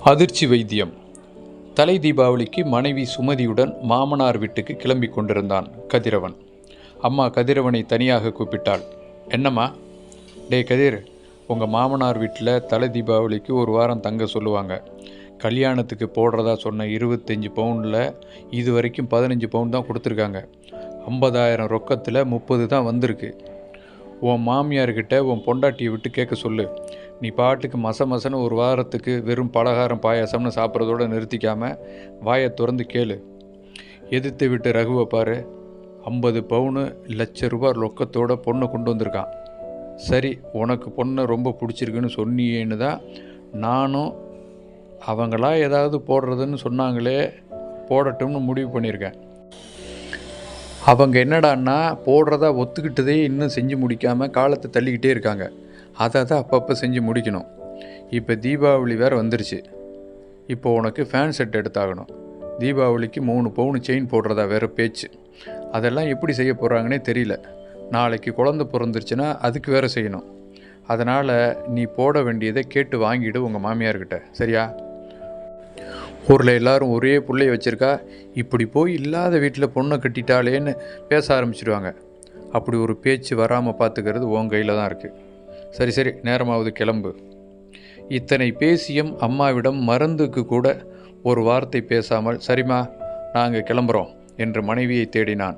அதிர்ச்சி வைத்தியம். தலை தீபாவளிக்கு மனைவி சுமதியுடன் மாமனார் வீட்டுக்கு கிளம்பி கொண்டிருந்தான் கதிரவன். அம்மா கதிரவனை தனியாக கூப்பிட்டாள். என்னம்மா? டே கதிர், உங்கள் மாமனார் வீட்டில் தலை தீபாவளிக்கு ஒரு வாரம் தங்க சொல்லுவாங்க. கல்யாணத்துக்கு போடுறதா சொன்ன 25 பவுனில் இது வரைக்கும் 15 பவுன் தான் கொடுத்துருக்காங்க. 50,000 ரொக்கத்தில் 30 தான் வந்திருக்கு. உன் மாமியார்கிட்ட உன் பொண்டாட்டியை விட்டு கேட்க சொல்லு. நீ பாட்டுக்கு மசன்னு ஒரு வாரத்துக்கு வெறும் பலகாரம் பாயாசம்னு சாப்பிட்றதோடு நிறுத்திக்காமல் வாயை திறந்து கேளு. எதிர்த்து விட்டு ரகுவை பாரு, 50 பவுனு ₹1,00,000 ரொக்கத்தோட பொண்ணை கொண்டு வந்திருக்கான். சரி, உனக்கு பொண்ணை ரொம்ப பிடிச்சிருக்குன்னு சொன்னியேன்னு தான் நானும் அவங்களா ஏதாவது போடுறதுன்னு சொன்னாங்களே போடட்டும்னு முடிவு பண்ணியிருக்கேன். அவங்க என்னடான்னா போடுறதா ஒத்துக்கிட்டதே இன்னும் செஞ்சு முடிக்காமல் காலத்தை தள்ளிக்கிட்டே இருக்காங்க. அதை தான் அப்பப்போ செஞ்சு முடிக்கணும். இப்போ தீபாவளி வேறு வந்துருச்சு. இப்போ உனக்கு ஃபேன் செட் எடுத்தாகணும். தீபாவளிக்கு 3 பவுன் செயின் போடுறதா வேறு பேச்சு. அதெல்லாம் எப்படி செய்ய போகிறாங்கன்னே தெரியல. நாளைக்கு குழந்தை பிறந்துருச்சுன்னா அதுக்கு வேறு செய்யணும். அதனால் நீ போட வேண்டியதை கேட்டு வாங்கிடு உங்கள் மாமியார்கிட்ட, சரியா? ஊரில் எல்லோரும் ஒரே பிள்ளைய வச்சுருக்கா, இப்படி போய் இல்லாத வீட்டில் பொண்ணை கட்டிட்டாலேன்னு பேச ஆரம்பிச்சிடுவாங்க. அப்படி ஒரு பேச்சு வராமல் பார்த்துக்கிறது உன் கையில் தான் இருக்குது. சரி, நேரமாவது கிளம்பு. இத்தனை பேசியும் அம்மாவிடம் மருந்துக்கு கூட ஒரு வார்த்தை பேசாமல், சரிம்மா நாங்கள் கிளம்புறோம் என்று மனைவியை தேடினான்.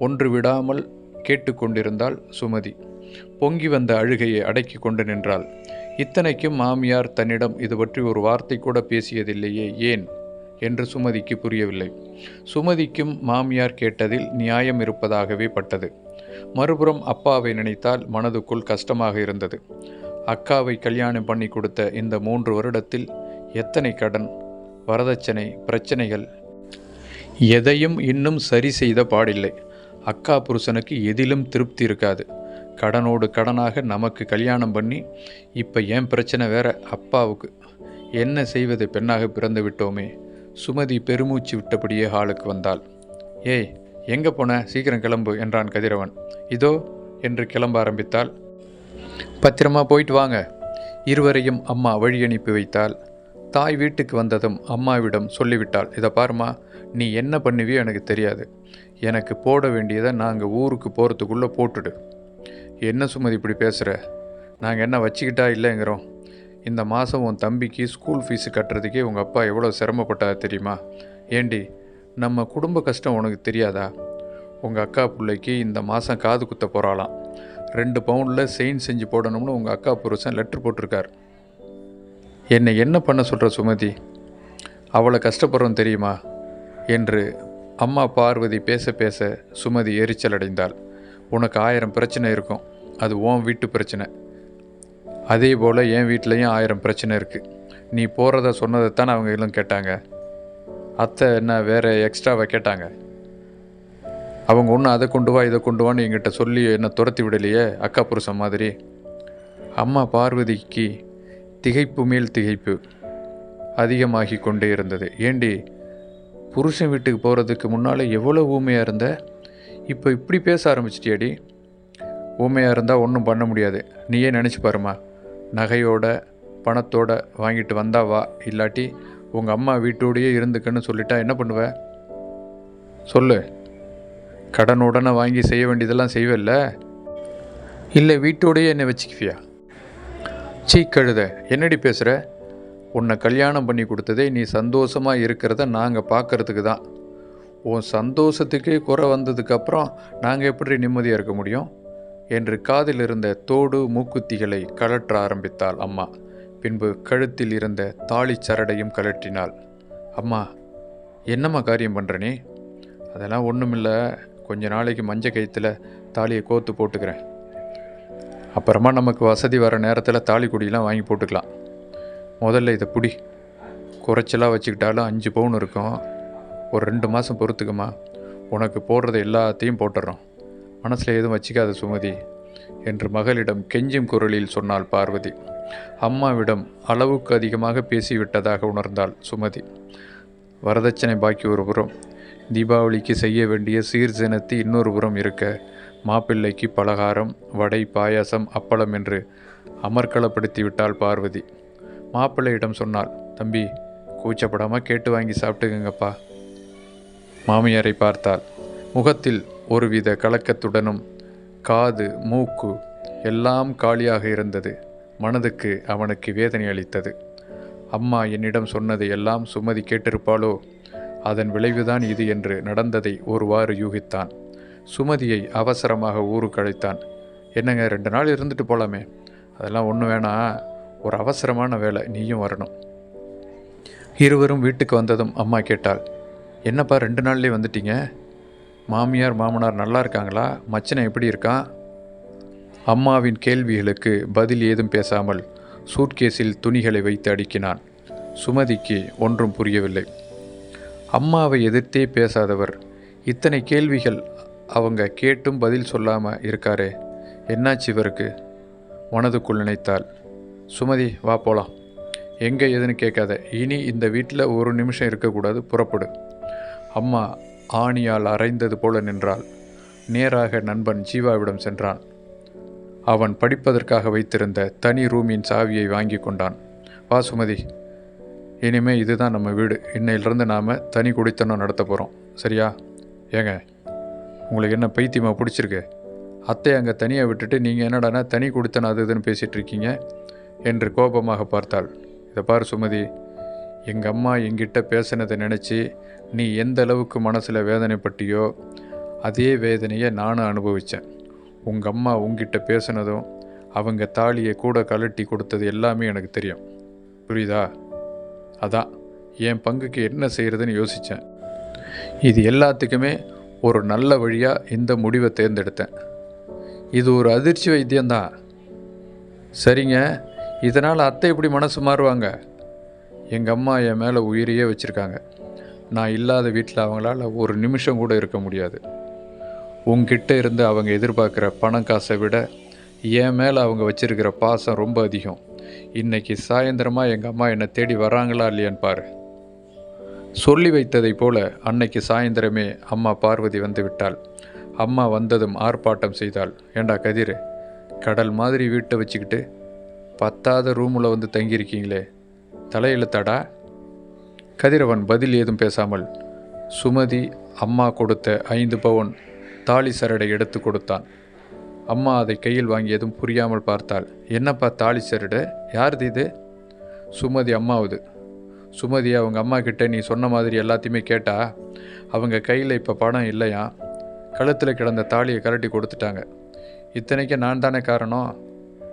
ஒன்று விடாமல் கேட்டுக்கொண்டிருந்தாள் சுமதி. பொங்கி வந்த அழுகையை அடக்கி கொண்டு நின்றாள். இத்தனைக்கும் மாமியார் தன்னிடம் இது பற்றி ஒரு வார்த்தை கூட பேசியதில்லையே, ஏன் என்று சுமதிக்கு புரியவில்லை. சுமதிக்கும் மாமியார் கேட்டதில் நியாயம் இருப்பதாகவே பட்டது. மறுபுறம் அப்பாவை நினைத்தால் மனதுக்குள் கஷ்டமாக இருந்தது. அக்காவை கல்யாணம் பண்ணி கொடுத்த இந்த 3 வருடத்தில் எத்தனை கடன், வரதட்சணை, பிரச்சனைகள், எதையும் இன்னும் சரி செய்த பாடில்லை. அக்கா புருஷனுக்கு எதிலும் திருப்தி இருக்காது. கடனோடு கடனாக நமக்கு கல்யாணம் பண்ணி இப்போ ஏன் பிரச்சனை வேற அப்பாவுக்கு. என்ன செய்வது, பெண்ணாக பிறந்து விட்டோமே. சுமதி பெருமூச்சு விட்டபடியே ஹாலுக்கு வந்தாள். ஏய், எங்கே போன? சீக்கிரம் கிளம்பு என்றான் கதிரவன். இதோ என்று கிளம்ப ஆரம்பித்தாள். பத்திரமா போயிட்டு வாங்க. இருவரையும் அம்மா வழி அனுப்பி வைத்தாள். தாய் வீட்டுக்கு வந்ததும் அம்மாவிடம் சொல்லிவிட்டாள். இதை பாருமா, நீ என்ன பண்ணுவியோ எனக்கு தெரியாது. எனக்கு போட வேண்டியதை நாங்கள் ஊருக்கு போகிறதுக்குள்ளே போட்டுடு. என்ன சுமதி இப்படி பேசுகிற? நாங்கள் என்ன வச்சுக்கிட்டா இல்லைங்கிறோம்? இந்த மாதம் உன் தம்பிக்கு ஸ்கூல் ஃபீஸு கட்டுறதுக்கே உங்கள் அப்பா எவ்வளோ சிரமப்பட்டா தெரியுமா? ஏண்டி, நம்ம குடும்ப கஷ்டம் உனக்கு தெரியாதா? உங்கள் அக்கா பிள்ளைக்கு இந்த மாதம் காது குத்த போகிறாளாம். 2 பவுனில் செயின் செஞ்சு போடணும்னு உங்கள் அக்கா புருஷன் லெட்ரு போட்டிருக்கார். என்னை என்ன பண்ண சொல்கிற சுமதி? அவளை கஷ்டப்படுறோம் தெரியுமா என்று அம்மா பார்வதி பேச சுமதி எரிச்சல் அடைந்தாள். உனக்கு 1000 பிரச்சனை இருக்கும், அது உன் வீட்டு பிரச்சனை. அதே போல் என் வீட்லேயும் 1000 பிரச்சனை இருக்குது. நீ போகிறத சொன்னதைத்தான் அவங்க எல்லாம் கேட்டாங்க. அத்தை என்ன வேறு எக்ஸ்ட்ராவாக கேட்டாங்க? அவங்க ஒன்றும் அதை கொண்டு வா இதை கொண்டு வான்னு எங்கிட்ட சொல்லி என்னை துரத்தி விடலையே அக்கா புருஷன் மாதிரி. அம்மா பார்வதிக்கு திகைப்பு மேல் திகைப்பு அதிகமாகி கொண்டே இருந்தது. ஏண்டி, புருஷன் வீட்டுக்கு போகிறதுக்கு முன்னால் எவ்வளோ ஊமையாக இருந்த, இப்போ இப்படி பேச ஆரம்பிச்சிட்டியாடி? ஊமையாக இருந்தால் ஒன்றும் பண்ண முடியாது. நீயே நினச்சி பாருமா. நகையோட பணத்தோட வாங்கிட்டு வந்தா வா, இல்லாட்டி உங்கள் அம்மா வீட்டோடையே இருந்துக்கன்னு சொல்லிட்டா என்ன பண்ணுவ? சொல்லு. கடனுடனே வாங்கி செய்ய வேண்டியதெல்லாம் செய்வல்ல, இல்லை வீட்டோடையே என்னை வச்சுக்குவியா? கழுத, என்னடி பேசுகிற? உன்னை கல்யாணம் பண்ணி கொடுத்ததே நீ சந்தோஷமாக இருக்கிறத நாங்கள் பார்க்குறதுக்கு தான். உன் சந்தோஷத்துக்கே குறை வந்ததுக்கப்புறம் நாங்கள் எப்படி நிம்மதியாக இருக்க முடியும் என்று காதில் இருந்த தோடு மூக்குத்திகளை கழற்ற ஆரம்பித்தாள் அம்மா. பின்பு கழுத்தில் இருந்த தாலி சரடையும் கழற்றினாள். அம்மா, என்னம்மா காரியம் பண்ணுற நீ? அதெல்லாம் ஒன்றுமில்லை, கொஞ்ச நாளைக்கு மஞ்சள் கயிற்றுல தாலியை கோத்து போட்டுக்கிறேன். அப்புறமா நமக்கு வசதி வர நேரத்தில் தாலி கொடியெலாம் வாங்கி போட்டுக்கலாம். முதல்ல இதை பிடி. குறைச்சலாக வச்சுக்கிட்டாலும் 5 பவுன் இருக்கும். ஒரு 2 மாதம் பொறுத்துக்குமா, உனக்கு போடுறது எல்லாத்தையும் போட்டுடுறோம். மனசில் எதுவும் வச்சிக்காத சுமதி என்று மகளிடம் கெஞ்சும் குரலில் சொன்னாள் பார்வதி. அம்மாவிடம் அளவுக்கு அதிகமாக பேசிவிட்டதாக உணர்ந்தாள் சுமதி. வரதட்சணை பாக்கி ஒரு புறம், தீபாவளிக்கு செய்ய வேண்டிய சீர்தினத்து இன்னொரு புறம் இருக்க, மாப்பிள்ளைக்கு பலகாரம், வடை, பாயாசம், அப்பளம் என்று அமர்க்களப்படுத்தி விட்டாள் பார்வதி. மாப்பிள்ளையிடம் சொன்னாள், தம்பி, கூச்சப்படாமல் கேட்டு வாங்கி சாப்பிட்டுக்கங்கப்பா. மாமியாரை பார்த்தாள். முகத்தில் ஒருவித கலக்கத்துடனும் காது, மூக்கு எல்லாம் காலியாக இருந்தது. மனதுக்கு அவனுக்கு வேதனை அளித்தது. அம்மா என்னிடம் சொன்னதை எல்லாம் சுமதி கேட்டிருப்பாளோ? அதன் விளைவுதான் இது என்று நடந்ததை ஒருவாறு யூகித்தான். சுமதியை அவசரமாக ஊருக்கு அழைத்தான். என்னங்க, 2 நாள் இருந்துட்டு போகலாமே? அதெல்லாம் ஒன்றும் வேணாம், ஒரு அவசரமான வேலை, நீயும் வரணும். இருவரும் வீட்டுக்கு வந்ததும் அம்மா கேட்டாள், என்னப்பா 2 நாள்லேயே வந்துட்டீங்க? மாமியார் மாமனார் நல்லா இருக்காங்களா? மச்சனை எப்படி இருக்கான்? அம்மாவின் கேள்விகளுக்கு பதில் ஏதும் பேசாமல் சூட்கேஸில் துணிகளை வைத்து அடுக்கினான். சுமதிக்கு ஒன்றும் புரியவில்லை. அம்மாவை எதிர்த்தே பேசாதவர் இத்தனை கேள்விகள் அவங்க கேட்டும் பதில் சொல்லாமல் இருக்காரே, என்னாச்சு இவருக்கு? மனதுக்குள் நினைத்தாள். சுமதி, வா போகலாம். எங்கே எதுன்னு கேட்காத. இனி இந்த வீட்டில் ஒரு நிமிஷம் இருக்கக்கூடாது, புறப்படு. அம்மா ஆணியால் அரைந்தது போல நின்றாள். நேராக நண்பன் ஜீவாவிடம் சென்றான். அவன் படிப்பதற்காக வைத்திருந்த தனி ரூமின் சாவியை வாங்கி கொண்டான். வா சுமதி, இனிமேல் இதுதான் நம்ம வீடு. இன்னையிலிருந்து நாம் தனி குடித்தனம் நடத்த போகிறோம், சரியா? ஏங்க, உங்களுக்கு என்ன பைத்தியமாக பிடிச்சிருக்கு? அத்தையை அங்கே தனியாக விட்டுட்டு நீங்கள் என்னடானா தனி குடித்தனம் அது இதுன்னு பேசிகிட்டு இருக்கீங்க என்று கோபமாக பார்த்தாள். இதை பாரு சுமதி, எங்கள் அம்மா எங்கிட்ட பேசினதை நினச்சி நீ எந்த அளவுக்கு மனசில் வேதனைப்பட்டியோ அதே வேதனையை நானும் அனுபவித்தேன். உங்கள் அம்மா உங்ககிட்ட பேசினதும் அவங்க தாலியை கூட கழட்டி கொடுத்தது எல்லாமே எனக்கு தெரியும், புரியுதா? அதான் என் பங்குக்கு என்ன செய்கிறதுன்னு யோசித்தேன். இது எல்லாத்துக்குமே ஒரு நல்ல வழியாக இந்த முடிவை தேர்ந்தெடுத்தேன். இது ஒரு அதிர்ச்சி வைத்தியம்தான். சரிங்க, இதனால் அத்தை எப்படி மனசு மாறுவாங்க? எங்கள் அம்மா என் மேலே உயிரையே வச்சுருக்காங்க. நான் இல்லாத வீட்டில் அவங்களால ஒரு நிமிஷம் கூட இருக்க முடியாது. உங்ககிட்ட இருந்து அவங்க எதிர்பார்க்குற பணம் காசை விட என் மேலே அவங்க வச்சுருக்கிற பாசம் ரொம்ப அதிகம். இன்றைக்கி சாயந்தரமாக எங்கள் அம்மா என்னை தேடி வராங்களா இல்லையான்னு பாரு. சொல்லி வைத்ததை போல அன்னைக்கு சாயந்தரமே அம்மா பார்வதி வந்து விட்டாள். அம்மா வந்ததும் ஆர்ப்பாட்டம் செய்தாள். ஏண்டா கதிர், கடல் மாதிரி வீட்டை வச்சுக்கிட்டு 10வது ரூமில் வந்து தங்கியிருக்கீங்களே, தலையெழுத்தாடா? கதிரவன் பதில் ஏதும் பேசாமல் சுமதி அம்மா கொடுத்த 5 பவுன் தாலி சரடை எடுத்து கொடுத்தான். அம்மா அதை கையில் வாங்கியதும் புரியாமல் பார்த்தாள். என்னப்பா தாலி சரடு? யாருது இது? சுமதி அம்மாவுது. சுமதி, அவங்க அம்மா கிட்ட நீ சொன்ன மாதிரி எல்லாத்தையுமே கேட்டா அவங்க கையில் இப்போ பணம் இல்லையா? கழுத்தில் கிடந்த தாலியை கரட்டி கொடுத்துட்டாங்க. இத்தனைக்கு நான் தானே காரணம்.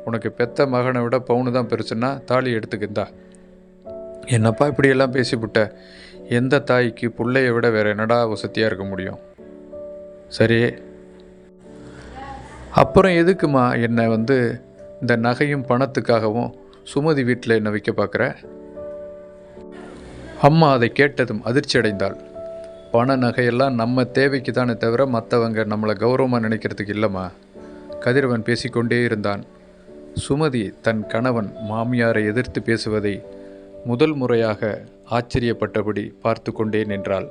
உனக்கு பெத்த மகனை விட பவுனு தான் பெருசுன்னா தாலி எடுத்துக்கிந்தா. என்னப்பா இப்படியெல்லாம் பேசிவிட்ட? எந்த தாய்க்கு பிள்ளையை விட வேறு என்னடா வசதியாக இருக்க முடியும்? சரி, அப்புறம் எதுக்குமா என்னை இந்த நகையும் பணத்துக்காகவும் சுமதி வீட்டில் என்னை வைக்க பார்க்குற? அம்மா அதை கேட்டதும் அதிர்ச்சி அடைந்தாள். பண நகையெல்லாம் நம்ம தேவைக்கு தானே தவிர மற்றவங்க நம்மளை கௌரவமாக நினைக்கிறதுக்கு இல்லைம்மா. கதிரவன் பேசிக்கொண்டே இருந்தான். சுமதி தன் கணவன் மாமியாரை எதிர்த்து பேசுவதை முதல் முறையாக ஆச்சரியப்பட்டபடி பார்த்து கொண்டே நின்றாள்.